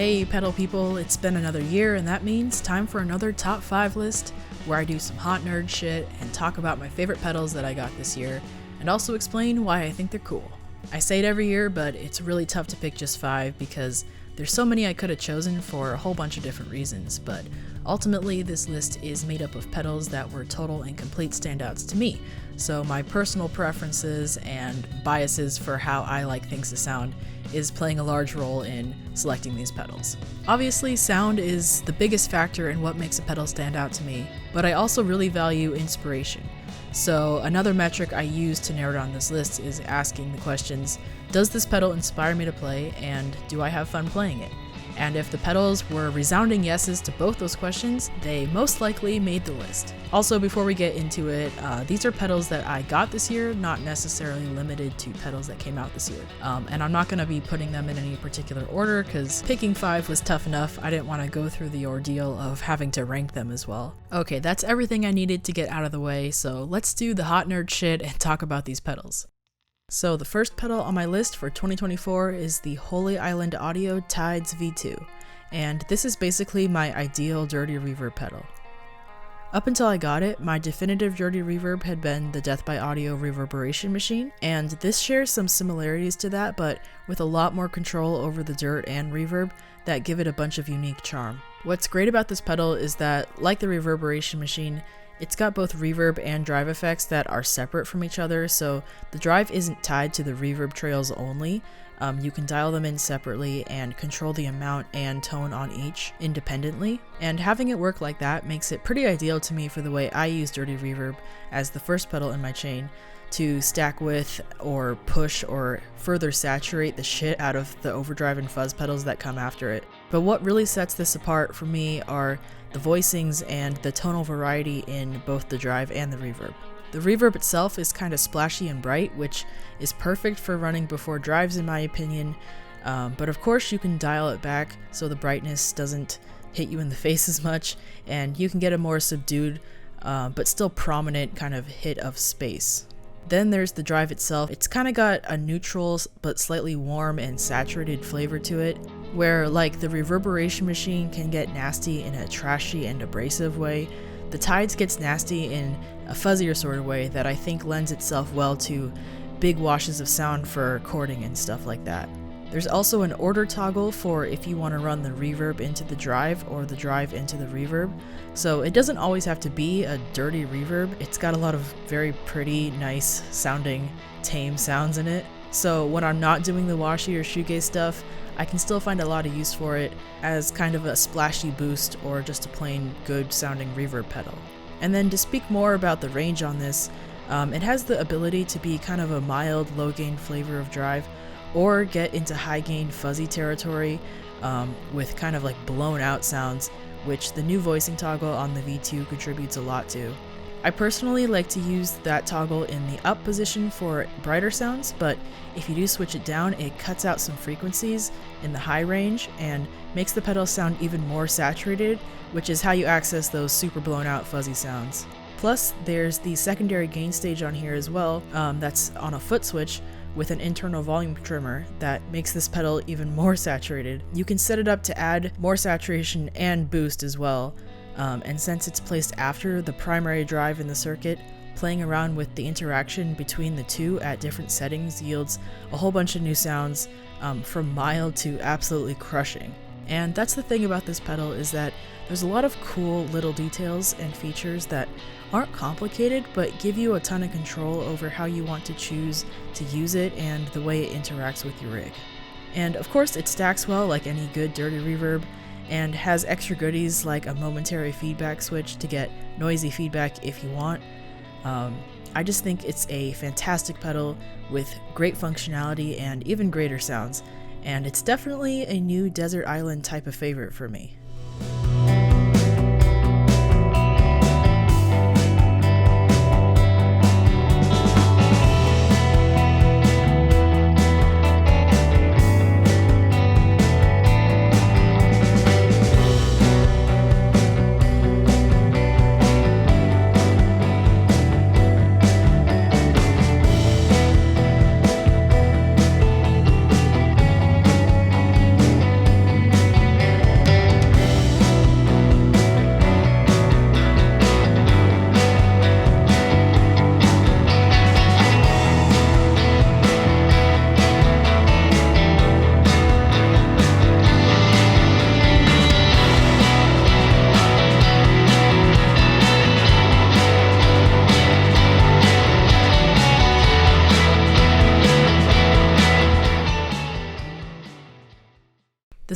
Hey pedal people, it's been another year and that means time for another top 5 list where I do some hot nerd shit and talk about my favorite pedals that I got this year and also explain why I think they're cool. I say it every year, but it's really tough to pick just 5 because there's so many I could have chosen for a whole bunch of different reasons, but ultimately this list is made up of pedals that were total and complete standouts to me, so my personal preferences and biases for how I like things to sound is playing a large role in selecting these pedals. Obviously, sound is the biggest factor in what makes a pedal stand out to me, but I also really value inspiration. So another metric I use to narrow down this list is asking the questions, does this pedal inspire me to play, and do I have fun playing it? And if the pedals were resounding yeses to both those questions, they most likely made the list. Also, before we get into it, these are pedals that I got this year, not necessarily limited to pedals that came out this year. And I'm not going to be putting them in any particular order because picking 5 was tough enough. I didn't want to go through the ordeal of having to rank them as well. Okay, that's everything I needed to get out of the way, so let's do the hot nerd shit and talk about these pedals. So the first pedal on my list for 2024 is the Holy Island Audio Tides V2, and this is basically my ideal dirty reverb pedal. Up until I got it, my definitive dirty reverb had been the Death by Audio reverberation machine, and this shares some similarities to that, but with a lot more control over the dirt and reverb that give it a bunch of unique charm. What's great about this pedal is that, like the reverberation machine, it's got both reverb and drive effects that are separate from each other, so the drive isn't tied to the reverb trails only. You can dial them in separately and control the amount and tone on each independently, and having it work like that makes it pretty ideal to me for the way I use dirty reverb as the first pedal in my chain to stack with or push or further saturate the shit out of the overdrive and fuzz pedals that come after it. But what really sets this apart for me are the voicings and the tonal variety in both the drive and the reverb. The reverb itself is kind of splashy and bright, which is perfect for running before drives in my opinion, but of course you can dial it back so the brightness doesn't hit you in the face as much, and you can get a more subdued but still prominent kind of hit of space. Then there's the drive itself. It's kind of got a neutral but slightly warm and saturated flavor to it, where like the reverberation machine can get nasty in a trashy and abrasive way, the Tides gets nasty in a fuzzier sort of way that I think lends itself well to big washes of sound for chording and stuff like that. There's also an order toggle for if you want to run the reverb into the drive or the drive into the reverb, so it doesn't always have to be a dirty reverb. It's got a lot of very pretty, nice sounding, tame sounds in it, so when I'm not doing the washy or shoegaze stuff, I can still find a lot of use for it as kind of a splashy boost or just a plain good sounding reverb pedal. And then to speak more about the range on this, it has the ability to be kind of a mild low gain flavor of drive, or get into high gain fuzzy territory with kind of like blown out sounds, which the new voicing toggle on the V2 contributes a lot to. I personally like to use that toggle in the up position for brighter sounds, but if you do switch it down, it cuts out some frequencies in the high range and makes the pedal sound even more saturated, which is how you access those super blown out fuzzy sounds. Plus, there's the secondary gain stage on here as well, that's on a foot switch with an internal volume trimmer that makes this pedal even more saturated. You can set it up to add more saturation and boost as well, and since it's placed after the primary drive in the circuit, playing around with the interaction between the two at different settings yields a whole bunch of new sounds, from mild to absolutely crushing. And that's the thing about this pedal, is that there's a lot of cool little details and features that aren't complicated but give you a ton of control over how you want to choose to use it and the way it interacts with your rig. And of course it stacks well like any good dirty reverb, and has extra goodies like a momentary feedback switch to get noisy feedback if you want. I just think it's a fantastic pedal with great functionality and even greater sounds, and it's definitely a new desert island type of favorite for me.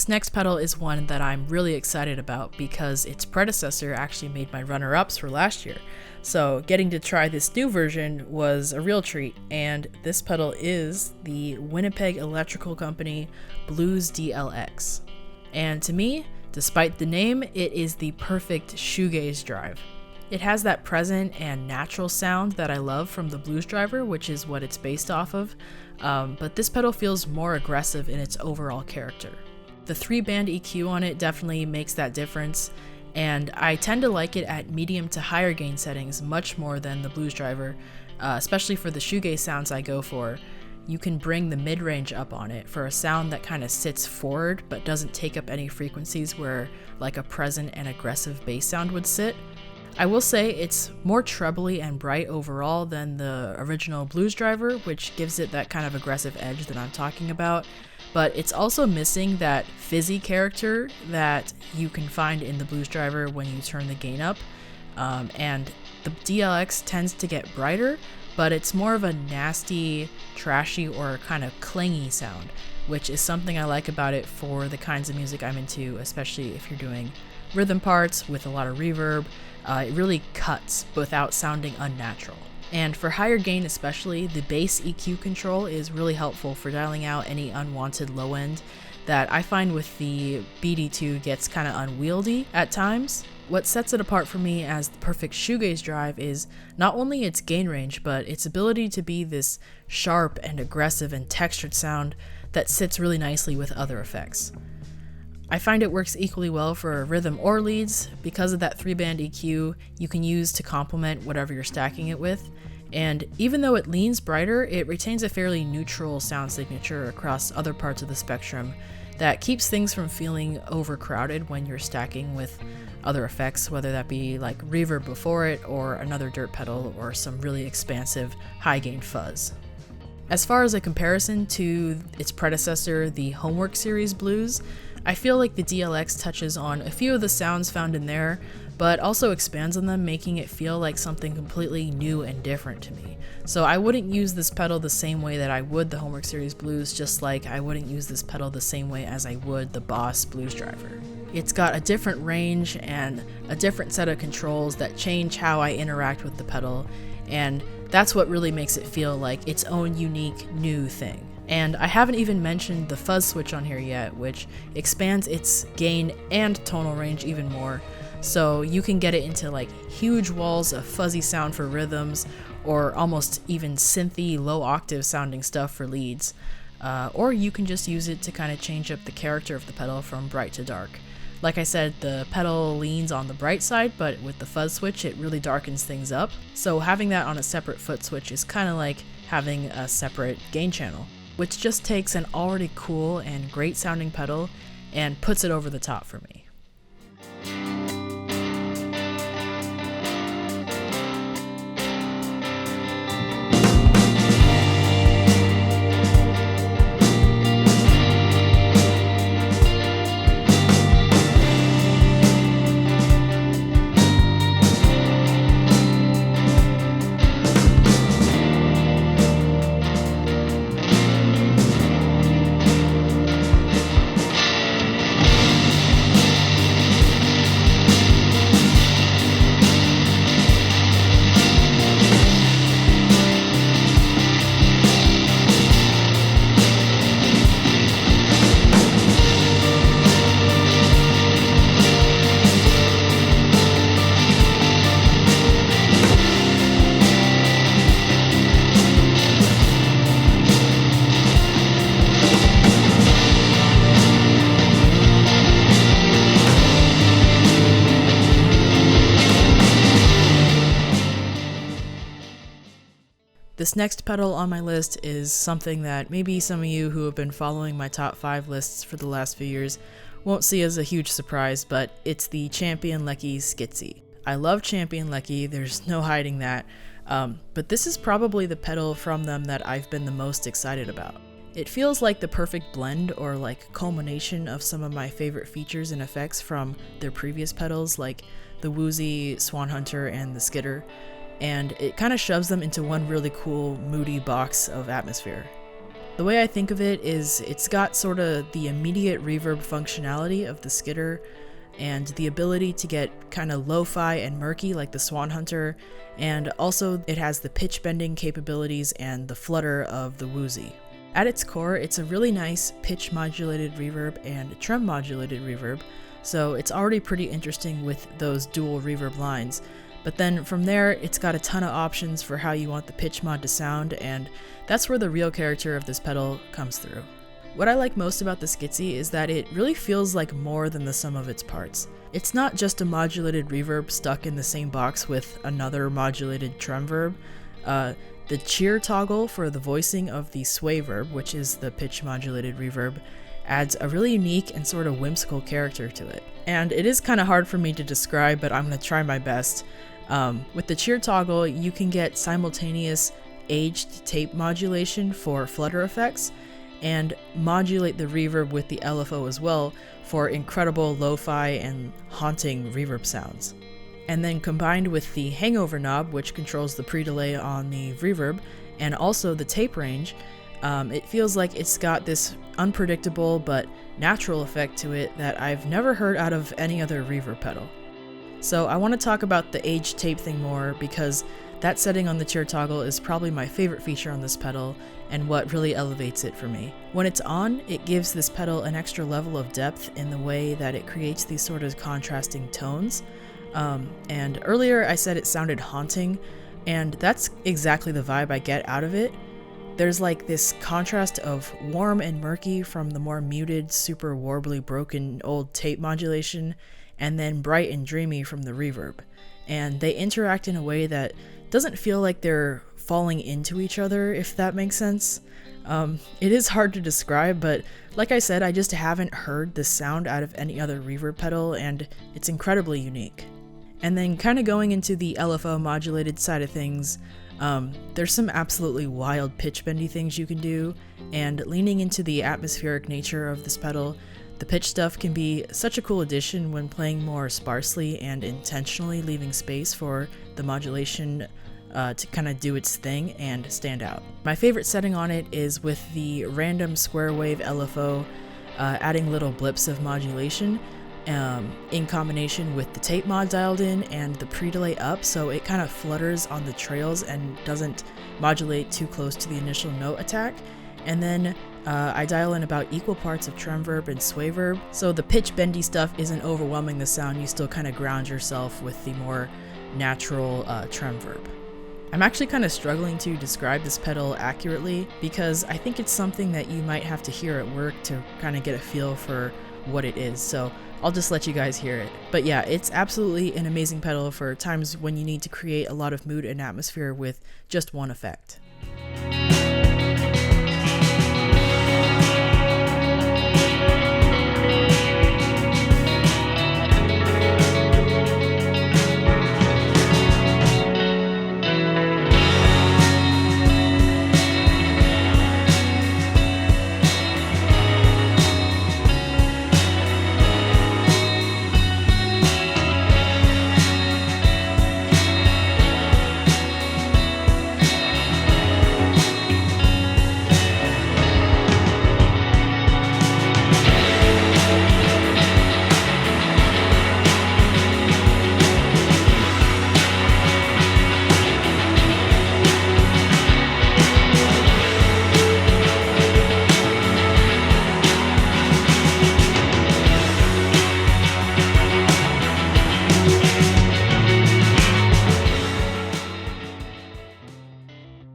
This next pedal is one that I'm really excited about because its predecessor actually made my runner-ups for last year. So getting to try this new version was a real treat, and this pedal is the Winnipeg Electrical Company Blues DLX. And to me, despite the name, it is the perfect shoegaze drive. It has that present and natural sound that I love from the Blues Driver, which is what it's based off of, but this pedal feels more aggressive in its overall character. The 3-band EQ on it definitely makes that difference, and I tend to like it at medium to higher gain settings much more than the Blues Driver, especially for the shoegaze sounds I go for. You can bring the mid-range up on it for a sound that kind of sits forward but doesn't take up any frequencies where like a present and aggressive bass sound would sit. I will say it's more trebly and bright overall than the original Blues Driver, which gives it that kind of aggressive edge that I'm talking about, but it's also missing that fizzy character that you can find in the Blues Driver when you turn the gain up, and the DLX tends to get brighter, but it's more of a nasty, trashy, or kind of clingy sound, which is something I like about it for the kinds of music I'm into, especially if you're doing rhythm parts with a lot of reverb. It really cuts without sounding unnatural. And for higher gain especially, the bass EQ control is really helpful for dialing out any unwanted low end that I find with the BD2 gets kind of unwieldy at times. What sets it apart for me as the perfect shoegaze drive is not only its gain range, but its ability to be this sharp and aggressive and textured sound that sits really nicely with other effects. I find it works equally well for rhythm or leads because of that 3-band EQ you can use to complement whatever you're stacking it with, and even though it leans brighter, it retains a fairly neutral sound signature across other parts of the spectrum that keeps things from feeling overcrowded when you're stacking with other effects, whether that be like reverb before it or another dirt pedal or some really expansive high gain fuzz. As far as a comparison to its predecessor, the Homework Series Blues, I feel like the DLX touches on a few of the sounds found in there, but also expands on them, making it feel like something completely new and different to me. So I wouldn't use this pedal the same way that I would the Homework Series Blues, just like I wouldn't use this pedal the same way as I would the Boss Blues Driver. It's got a different range and a different set of controls that change how I interact with the pedal, and that's what really makes it feel like its own unique new thing. And I haven't even mentioned the fuzz switch on here yet, which expands its gain and tonal range even more, so you can get it into like huge walls of fuzzy sound for rhythms, or almost even synthy low octave sounding stuff for leads, or you can just use it to kind of change up the character of the pedal from bright to dark. Like I said, the pedal leans on the bright side, but with the fuzz switch it really darkens things up, so having that on a separate foot switch is kind of like having a separate gain channel, which just takes an already cool and great sounding pedal and puts it over the top for me. This next pedal on my list is something that maybe some of you who have been following my top 5 lists for the last few years won't see as a huge surprise, but it's the Champion Leccy Skitzy. I love Champion Leccy, there's no hiding that, but this is probably the pedal from them that I've been the most excited about. It feels like the perfect blend or like culmination of some of my favorite features and effects from their previous pedals, like the Woozy, Swan Hunter, and the Skitter, and it kind of shoves them into one really cool, moody box of atmosphere. The way I think of it is it's got sort of the immediate reverb functionality of the skitter, and the ability to get kind of lo-fi and murky like the Swan Hunter, and also it has the pitch bending capabilities and the flutter of the woozy. At its core, it's a really nice pitch modulated reverb and trem modulated reverb, so it's already pretty interesting with those dual reverb lines. But then from there, it's got a ton of options for how you want the pitch mod to sound, and that's where the real character of this pedal comes through. What I like most about the Skitzy is that it really feels like more than the sum of its parts. It's not just a modulated reverb stuck in the same box with another modulated trem verb. The cheer toggle for the voicing of the sway verb, which is the pitch modulated reverb, adds a really unique and sort of whimsical character to it. And it is kind of hard for me to describe, but I'm going to try my best. With the cheer toggle, you can get simultaneous aged tape modulation for flutter effects, and modulate the reverb with the LFO as well for incredible lo-fi and haunting reverb sounds. And then combined with the hangover knob, which controls the pre-delay on the reverb, and also the tape range, it feels like it's got this unpredictable but natural effect to it that I've never heard out of any other reverb pedal. So I want to talk about the aged tape thing more, because that setting on the cheer toggle is probably my favorite feature on this pedal and what really elevates it for me. When it's on, it gives this pedal an extra level of depth in the way that it creates these sort of contrasting tones. And earlier I said it sounded haunting, and that's exactly the vibe I get out of it. There's like this contrast of warm and murky from the more muted, super warbly, broken old tape modulation, and then bright and dreamy from the reverb. And they interact in a way that doesn't feel like they're falling into each other, if that makes sense. It is hard to describe, but like I said, I just haven't heard this sound out of any other reverb pedal, and it's incredibly unique. And then kind of going into the LFO modulated side of things, there's some absolutely wild pitch bendy things you can do, and leaning into the atmospheric nature of this pedal, the pitch stuff can be such a cool addition when playing more sparsely and intentionally leaving space for the modulation to kind of do its thing and stand out. My favorite setting on it is with the random square wave LFO, adding little blips of modulation in combination with the tape mod dialed in and the pre-delay up, so it kind of flutters on the trails and doesn't modulate too close to the initial note attack. And then I dial in about equal parts of trem verb and sway verb, so the pitch bendy stuff isn't overwhelming the sound. You still kind of ground yourself with the more natural trem verb. I'm actually kind of struggling to describe this pedal accurately, because I think it's something that you might have to hear at work to kind of get a feel for what it is, so I'll just let you guys hear it. But yeah, it's absolutely an amazing pedal for times when you need to create a lot of mood and atmosphere with just one effect.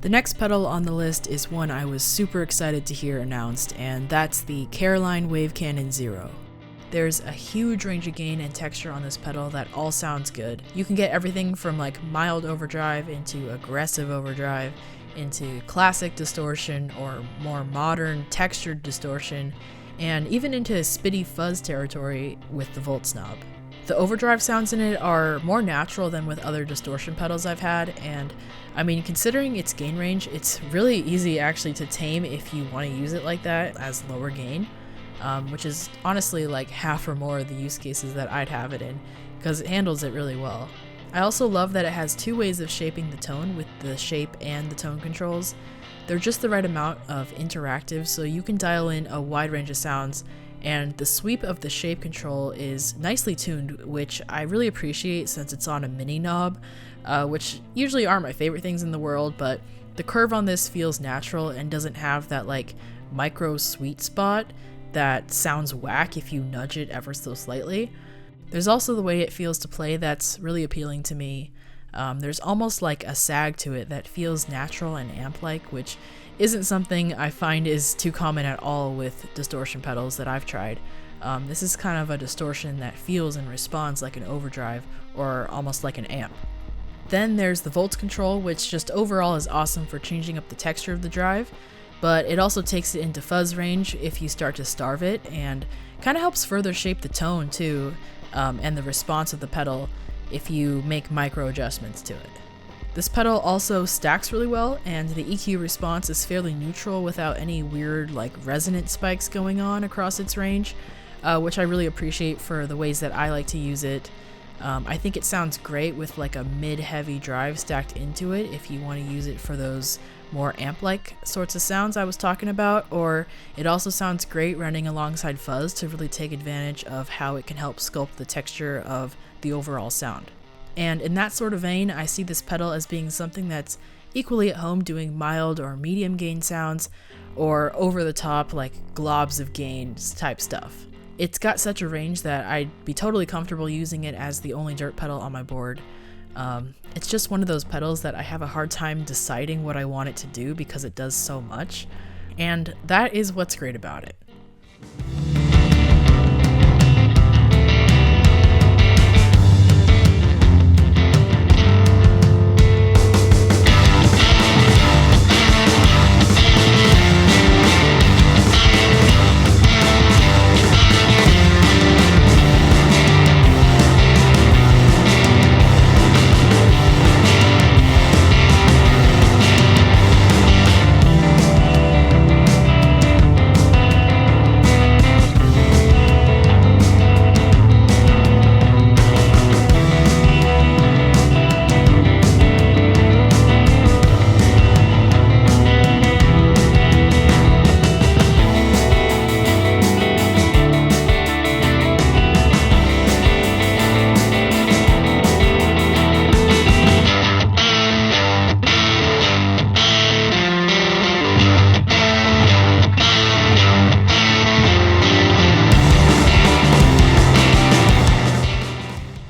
The next pedal on the list is one I was super excited to hear announced, and that's the Caroline Wave Cannon Zero. There's a huge range of gain and texture on this pedal that all sounds good. You can get everything from like mild overdrive into aggressive overdrive, into classic distortion or more modern textured distortion, and even into spitty fuzz territory with the Volt Snob. The overdrive sounds in it are more natural than with other distortion pedals I've had, and I mean, considering its gain range, it's really easy actually to tame if you want to use it like that as lower gain, which is honestly like half or more of the use cases that I'd have it in, because it handles it really well. I also love that it has two ways of shaping the tone with the shape and the tone controls. They're just the right amount of interactive, so you can dial in a wide range of sounds, and the sweep of the shape control is nicely tuned, which I really appreciate since it's on a mini knob, which usually aren't my favorite things in the world, but the curve on this feels natural and doesn't have that like micro sweet spot that sounds whack if you nudge it ever so slightly. There's also the way it feels to play that's really appealing to me. There's almost like a sag to it that feels natural and amp-like, which isn't something I find is too common at all with distortion pedals that I've tried. This is kind of a distortion that feels and responds like an overdrive or almost like an amp. Then there's the volts control, which just overall is awesome for changing up the texture of the drive, but it also takes it into fuzz range if you start to starve it, and kind of helps further shape the tone too, and the response of the pedal if you make micro adjustments to it. This pedal also stacks really well, and the EQ response is fairly neutral without any weird like resonant spikes going on across its range, which I really appreciate for the ways that I like to use it. I think it sounds great with like a mid-heavy drive stacked into it if you want to use it for those more amp-like sorts of sounds I was talking about, or it also sounds great running alongside fuzz to really take advantage of how it can help sculpt the texture of the overall sound. And in that sort of vein, I see this pedal as being something that's equally at home doing mild or medium gain sounds, or over the top like globs of gains type stuff. It's got such a range that I'd be totally comfortable using it as the only dirt pedal on my board. It's just one of those pedals that I have a hard time deciding what I want it to do because it does so much, and that is what's great about it.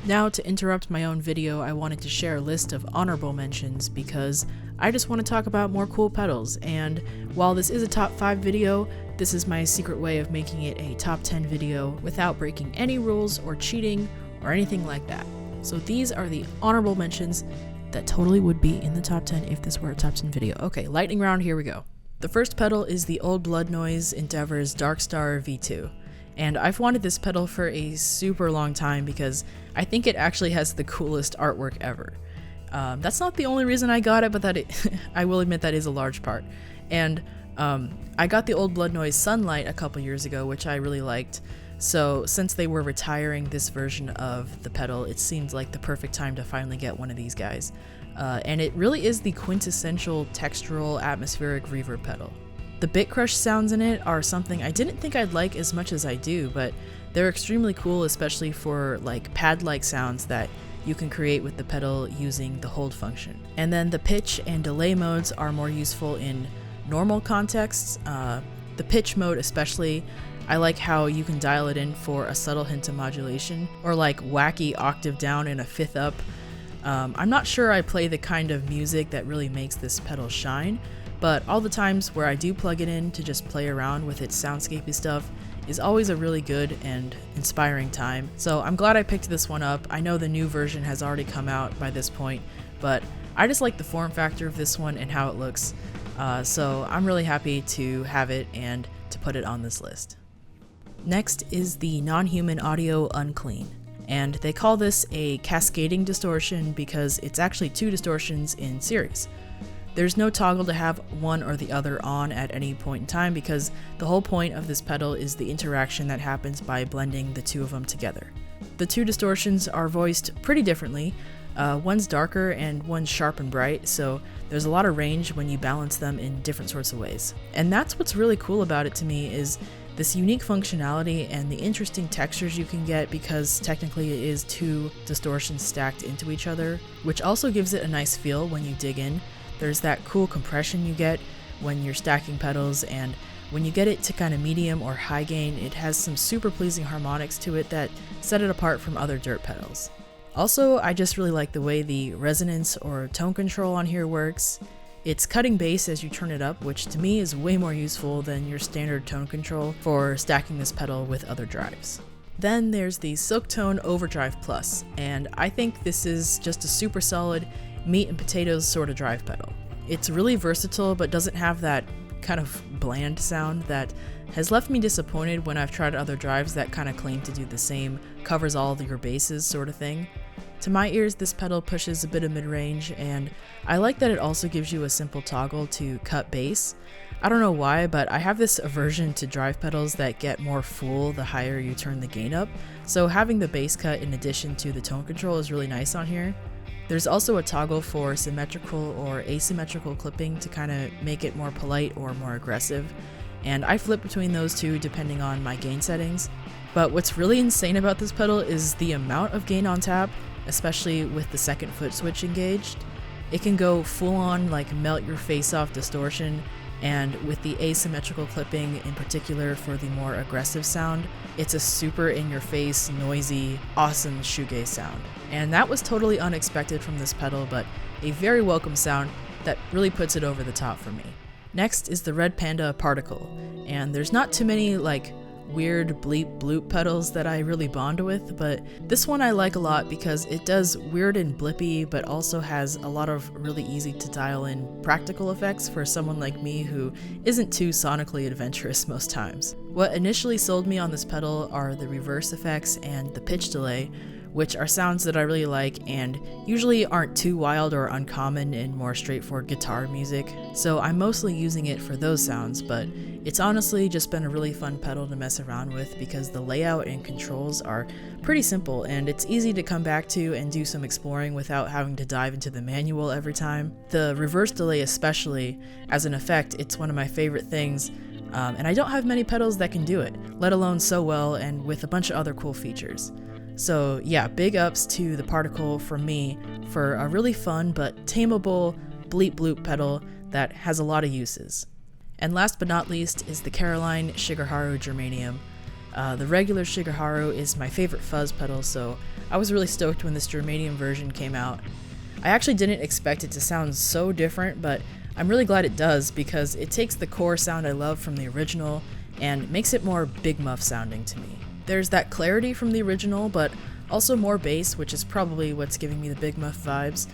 Now, to interrupt my own video, I wanted to share a list of honorable mentions because I just want to talk about more cool pedals, and while this is a top 5 video, this is my secret way of making it a top 10 video without breaking any rules or cheating or anything like that. So these are the honorable mentions that totally would be in the top 10 if this were a top 10 video. Okay, lightning round, here we go. The first pedal is the Old Blood Noise Endeavor's Darkstar V2. And I've wanted this pedal for a super long time because I think it actually has the coolest artwork ever. That's not the only reason I got it, but I will admit that is a large part. And I got the Old Blood Noise Sunlight a couple years ago, which I really liked. So since they were retiring this version of the pedal, it seemed like the perfect time to finally get one of these guys. And it really is the quintessential textural atmospheric reverb pedal. The bit crush sounds in it are something I didn't think I'd like as much as I do, but they're extremely cool, especially for like pad-like sounds that you can create with the pedal using the hold function. And then the pitch and delay modes are more useful in normal contexts. The pitch mode especially, I like how you can dial it in for a subtle hint of modulation, or like wacky octave down and a fifth up. I'm not sure I play the kind of music that really makes this pedal shine, but all the times where I do plug it in to just play around with its soundscapey stuff is always a really good and inspiring time. So I'm glad I picked this one up. I know the new version has already come out by this point, but I just like the form factor of this one and how it looks. So I'm really happy to have it and to put it on this list. Next is the non-human audio Unclean. And they call this a cascading distortion because it's actually 2 distortions in series. There's no toggle to have one or the other on at any point in time because the whole point of this pedal is the interaction that happens by blending the 2 of them together. The 2 distortions are voiced pretty differently. One's darker and one's sharp and bright, so there's a lot of range when you balance them in different sorts of ways. And that's what's really cool about it to me, is this unique functionality and the interesting textures you can get, because technically it is two distortions stacked into each other, which also gives it a nice feel when you dig in. There's that cool compression you get when you're stacking pedals, and when you get it to kind of medium or high gain, it has some super pleasing harmonics to it that set it apart from other dirt pedals. Also, I just really like the way the resonance or tone control on here works. It's cutting bass as you turn it up, which to me is way more useful than your standard tone control for stacking this pedal with other drives. Then there's the Silktone Overdrive Plus, and I think this is just a super solid meat and potatoes sort of drive pedal. It's really versatile, but doesn't have that kind of bland sound that has left me disappointed when I've tried other drives that kind of claim to do the same, covers all of your bases sort of thing. To my ears, this pedal pushes a bit of mid-range, and I like that it also gives you a simple toggle to cut bass. I don't know why, but I have this aversion to drive pedals that get more full the higher you turn the gain up, so having the bass cut in addition to the tone control is really nice on here. There's also a toggle for symmetrical or asymmetrical clipping to kind of make it more polite or more aggressive, and I flip between those two depending on my gain settings. But what's really insane about this pedal is the amount of gain on tap, especially with the second foot switch engaged. It can go full on like melt your face off distortion, and with the asymmetrical clipping in particular for the more aggressive sound, it's a super in your face, noisy, awesome shoegaze sound. And that was totally unexpected from this pedal, but a very welcome sound that really puts it over the top for me. Next is the Red Panda Particle, and there's not too many like weird bleep bloop pedals that I really bond with, but this one I like a lot because it does weird and blippy, but also has a lot of really easy to dial in practical effects for someone like me who isn't too sonically adventurous most times. What initially sold me on this pedal are the reverse effects and the pitch delay, which are sounds that I really like and usually aren't too wild or uncommon in more straightforward guitar music, so I'm mostly using it for those sounds, but it's honestly just been a really fun pedal to mess around with because the layout and controls are pretty simple and it's easy to come back to and do some exploring without having to dive into the manual every time. The reverse delay especially, as an effect, it's one of my favorite things, and I don't have many pedals that can do it, let alone so well and with a bunch of other cool features. So yeah, big ups to the Particle from me for a really fun but tameable bleep bloop pedal that has a lot of uses. And last but not least is the Caroline Shigeharu Germanium. The regular Shigeharu is my favorite fuzz pedal, so I was really stoked when this Germanium version came out. I actually didn't expect it to sound so different, but I'm really glad it does because it takes the core sound I love from the original and makes it more big muff sounding to me. There's that clarity from the original, but also more bass, which is probably what's giving me the big muff vibes.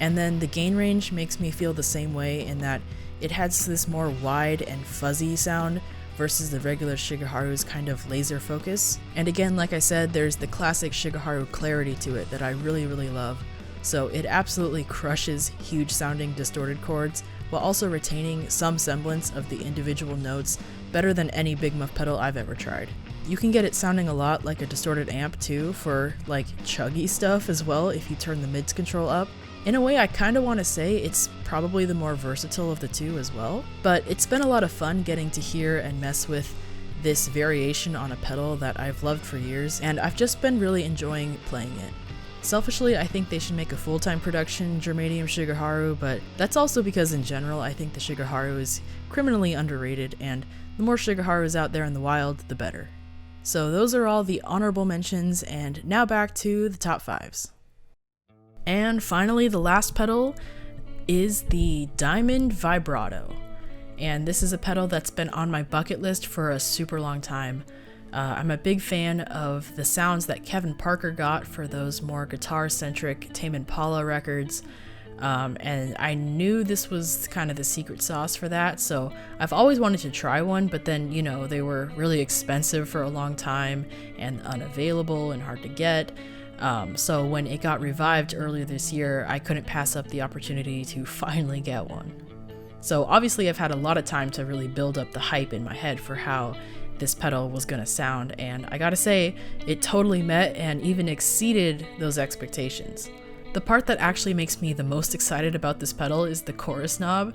And then the gain range makes me feel the same way in that it has this more wide and fuzzy sound versus the regular Shigeharu's kind of laser focus. And again, like I said, there's the classic Shigeharu clarity to it that I really, really love. So it absolutely crushes huge sounding distorted chords while also retaining some semblance of the individual notes better than any big muff pedal I've ever tried. You can get it sounding a lot like a distorted amp too for like chuggy stuff as well if you turn the mids control up. In a way, I kind of want to say it's probably the more versatile of the two as well, but it's been a lot of fun getting to hear and mess with this variation on a pedal that I've loved for years, and I've just been really enjoying playing it. Selfishly, I think they should make a full-time production Germanium Shigeharu, but that's also because in general I think the Shigeharu is criminally underrated, and the more Shigeharus out there in the wild, the better. So those are all the honorable mentions, and now back to the top 5s. And finally, the last pedal is the Diamond Vibrato. And this is a pedal that's been on my bucket list for a super long time. I'm a big fan of the sounds that Kevin Parker got for those more guitar-centric Tame Impala records. And I knew this was kind of the secret sauce for that, so I've always wanted to try one, but then, you know, they were really expensive for a long time and unavailable and hard to get. So when it got revived earlier this year, I couldn't pass up the opportunity to finally get one. So obviously I've had a lot of time to really build up the hype in my head for how this pedal was gonna sound, and I gotta say, it totally met and even exceeded those expectations. The part that actually makes me the most excited about this pedal is the chorus knob.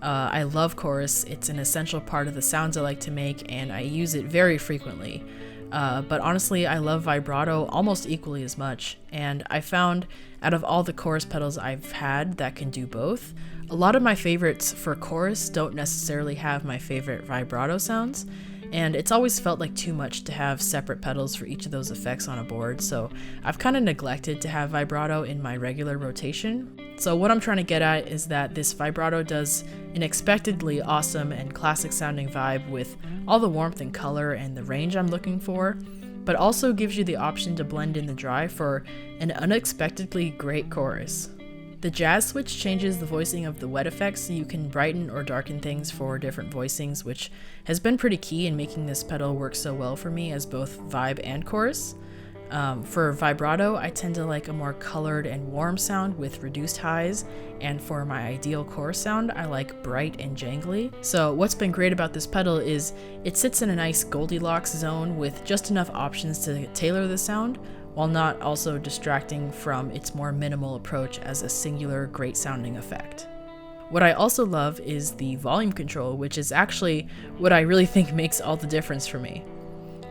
I love chorus, it's an essential part of the sounds I like to make, and I use it very frequently. But honestly, I love vibrato almost equally as much, and I found out of all the chorus pedals I've had that can do both, a lot of my favorites for chorus don't necessarily have my favorite vibrato sounds, and it's always felt like too much to have separate pedals for each of those effects on a board, so I've kind of neglected to have vibrato in my regular rotation. So what I'm trying to get at is that this vibrato does an expectedly awesome and classic sounding vibe with all the warmth and color and the range I'm looking for, but also gives you the option to blend in the dry for an unexpectedly great chorus. The jazz switch changes the voicing of the wet effects so you can brighten or darken things for different voicings, which has been pretty key in making this pedal work so well for me as both vibe and chorus. For vibrato, I tend to like a more colored and warm sound with reduced highs, and for my ideal chorus sound, I like bright and jangly. So what's been great about this pedal is it sits in a nice Goldilocks zone with just enough options to tailor the sound, while not also distracting from its more minimal approach as a singular great sounding effect. What I also love is the volume control, which is actually what I really think makes all the difference for me.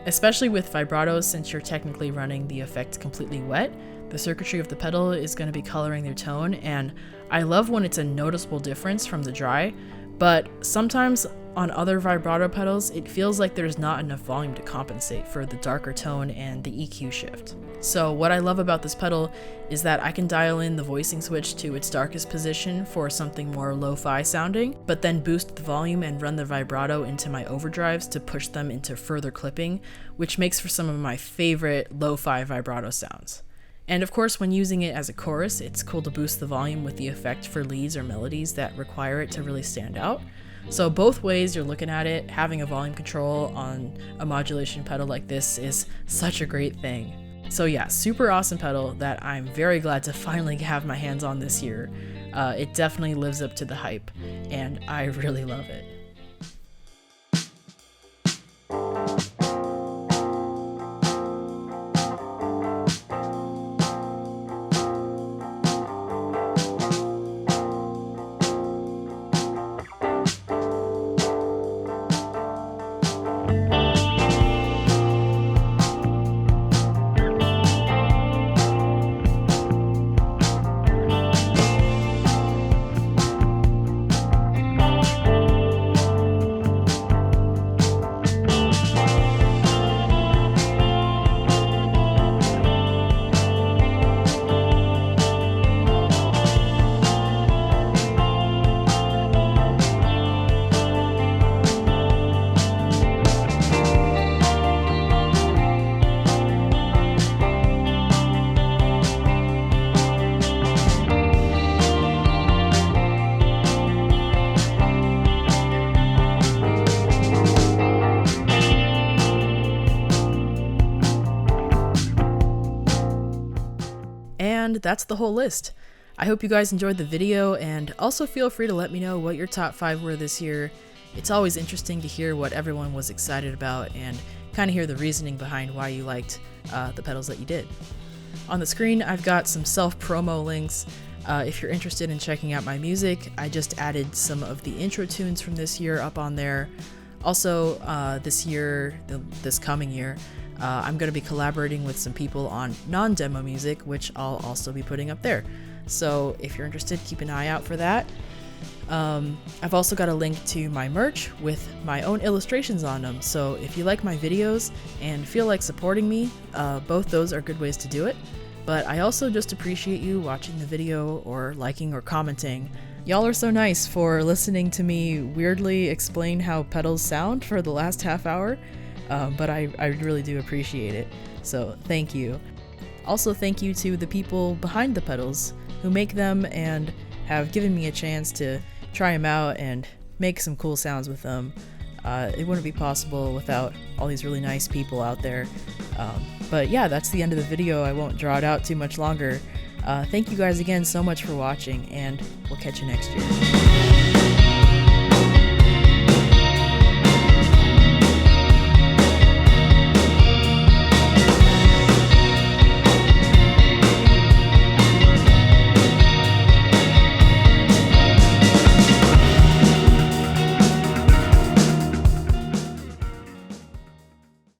Especially with vibratos, since you're technically running the effect completely wet, the circuitry of the pedal is going to be coloring their tone, and I love when it's a noticeable difference from the dry, but sometimes on other vibrato pedals, it feels like there's not enough volume to compensate for the darker tone and the EQ shift. So what I love about this pedal is that I can dial in the voicing switch to its darkest position for something more lo-fi sounding, but then boost the volume and run the vibrato into my overdrives to push them into further clipping, which makes for some of my favorite lo-fi vibrato sounds. And of course, when using it as a chorus, it's cool to boost the volume with the effect for leads or melodies that require it to really stand out. So both ways you're looking at it, having a volume control on a modulation pedal like this is such a great thing. So yeah, super awesome pedal that I'm very glad to finally have my hands on this year. It definitely lives up to the hype, and I really love it. And that's the whole list. I hope you guys enjoyed the video, and also feel free to let me know what your top 5 were this year. It's always interesting to hear what everyone was excited about and kind of hear the reasoning behind why you liked the pedals that you did. On the screen, I've got some self-promo links. If you're interested in checking out my music, I just added some of the intro tunes from this year up on there. Also, this coming year, I'm going to be collaborating with some people on non-demo music, which I'll also be putting up there. So if you're interested, keep an eye out for that. I've also got a link to my merch with my own illustrations on them. So if you like my videos and feel like supporting me, both those are good ways to do it. But I also just appreciate you watching the video or liking or commenting. Y'all are so nice for listening to me weirdly explain how pedals sound for the last half hour. But I really do appreciate it, so thank you. Also thank you to the people behind the pedals who make them and have given me a chance to try them out and make some cool sounds with them. It wouldn't be possible without all these really nice people out there. But yeah, that's the end of the video. I won't draw it out too much longer. Thank you guys again so much for watching, and we'll catch you next year.